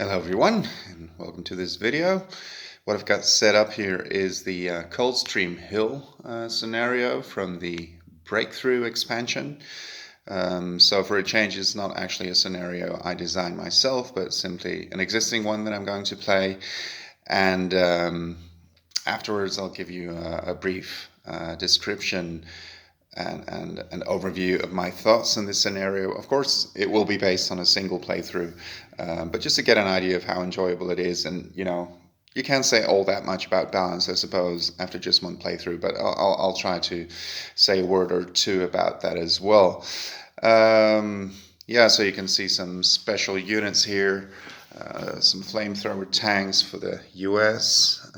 Hello everyone, and welcome to this video. What I've got set up here is the Coldstream Hill scenario from the Breakthrough expansion. So for a change, it's not actually a scenario I designed myself, but simply an existing one that I'm going to play. And afterwards, I'll give you a brief description and an overview of my thoughts on this scenario. Of course, it will be based on a single playthrough, but just to get an idea of how enjoyable it is. And you can't say all that much about balance, I suppose, after just one playthrough, but I'll try to say a word or two about that as well. Yeah, so you can see some special units here, some flamethrower tanks for the US,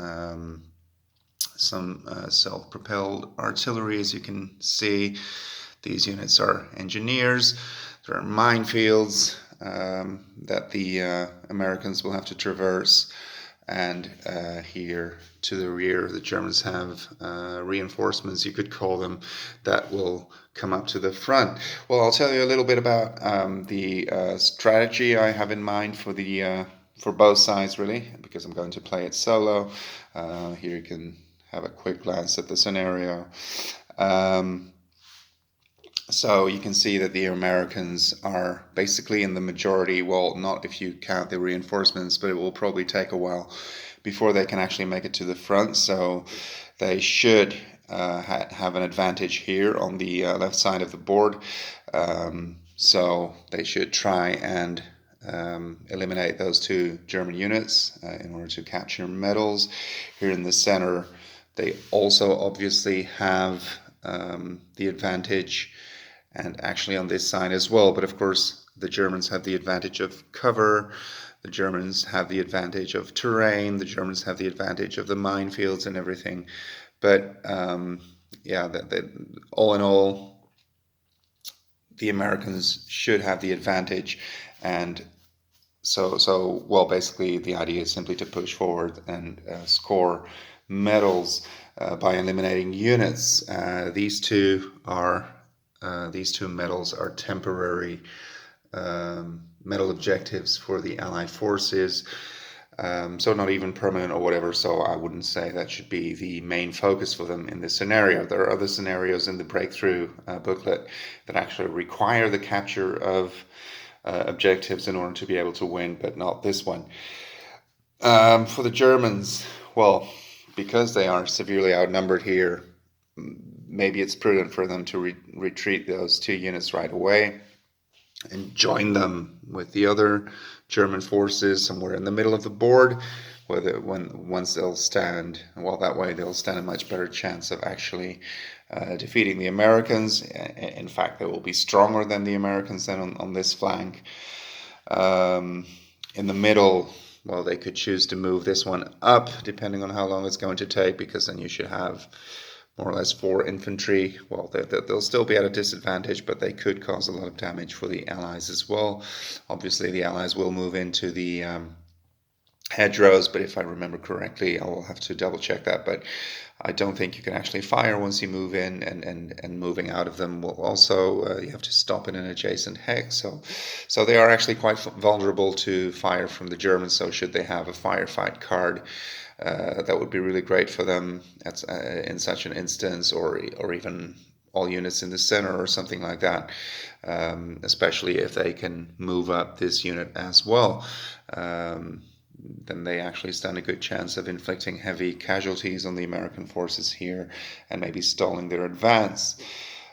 some self-propelled artillery. As you can see, these units are engineers. There are minefields that the Americans will have to traverse, and here to the rear the Germans have reinforcements, you could call them, that will come up to the front. Well, I'll tell you a little bit about the strategy I have in mind for both sides, really, because I'm going to play it solo. Here you can have a quick glance at the scenario. So you can see that the Americans are basically in the majority. Well, not if you count the reinforcements, but it will probably take a while before they can actually make it to the front. So they should have an advantage here on the left side of the board. So they should try and eliminate those two German units in order to capture medals. Here in the center, they also obviously have the advantage, and actually on this side as well. But of course, the Germans have the advantage of cover, the Germans have the advantage of terrain, the Germans have the advantage of the minefields and everything. But yeah, all in all, the Americans should have the advantage. And so well, basically the idea is simply to push forward and score medals by eliminating units. These two medals are temporary medal objectives for the Allied forces, so not even permanent or whatever. So I wouldn't say that should be the main focus for them in this scenario. There are other scenarios in the Breakthrough booklet that actually require the capture of objectives in order to be able to win, but not this one. For the Germans, well, because they are severely outnumbered here, maybe it's prudent for them to retreat those two units right away and join them with the other German forces somewhere in the middle of the board, once they'll stand. Well, that way they'll stand a much better chance of actually defeating the Americans. In fact, they will be stronger than the Americans then on this flank. In the middle, well, they could choose to move this one up, depending on how long it's going to take, because then you should have more or less 4 infantry. Well, they'll still be at a disadvantage, but they could cause a lot of damage for the Allies as well. Obviously, the Allies will move into the hedgerows, but if I remember correctly, I will have to double check that, but I don't think you can actually fire once you move in, and moving out of them will also, you have to stop in an adjacent hex, so they are actually quite vulnerable to fire from the Germans. So should they have a firefight card, that would be really great for them in such an instance, or even all units in the center or something like that, especially if they can move up this unit as well. Then they actually stand a good chance of inflicting heavy casualties on the American forces here and maybe stalling their advance.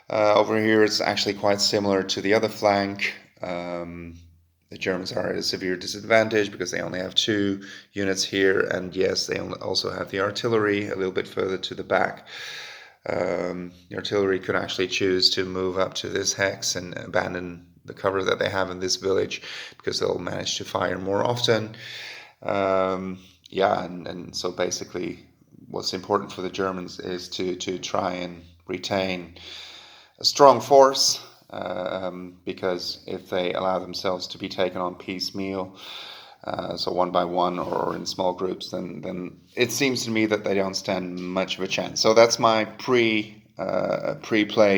Over here, it's actually quite similar to the other flank. The Germans are at a severe disadvantage because they only have 2 units here, and yes, they also have the artillery a little bit further to the back. The artillery could actually choose to move up to this hex and abandon the cover that they have in this village, because they'll manage to fire more often. Yeah, and so basically what's important for the Germans is to try and retain a strong force, because if they allow themselves to be taken on piecemeal, so one by one or in small groups, then it seems to me that they don't stand much of a chance. So that's my pre-play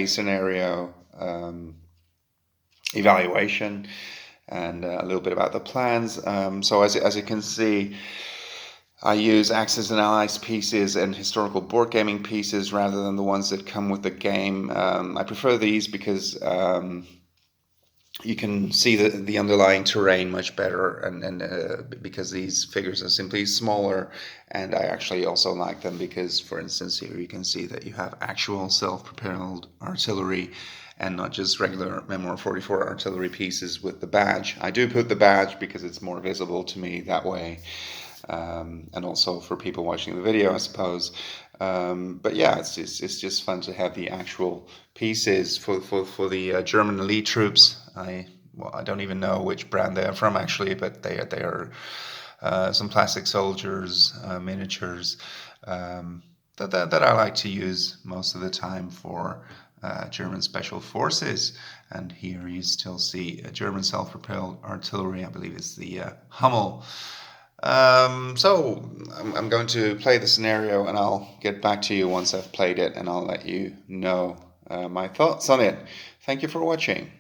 scenario evaluation. and a little bit about the plans. So as you can see, I use Axis and Allies pieces and historical board gaming pieces rather than the ones that come with the game. I prefer these because you can see the underlying terrain much better, and because these figures are simply smaller. And I actually also like them because, for instance, here you can see that you have actual self-propelled artillery and not just regular Memoir 44 artillery pieces with the badge. I do put the badge because it's more visible to me that way, and also for people watching the video, I suppose. But yeah, it's just fun to have the actual pieces for the German elite troops. I don't even know which brand they are from actually, but they are some plastic soldiers, miniatures, that I like to use most of the time for German special forces. And here you still see a German self-propelled artillery. I believe it's the Hummel. So I'm going to play the scenario, and I'll get back to you once I've played it, and I'll let you know my thoughts on it. Thank you for watching.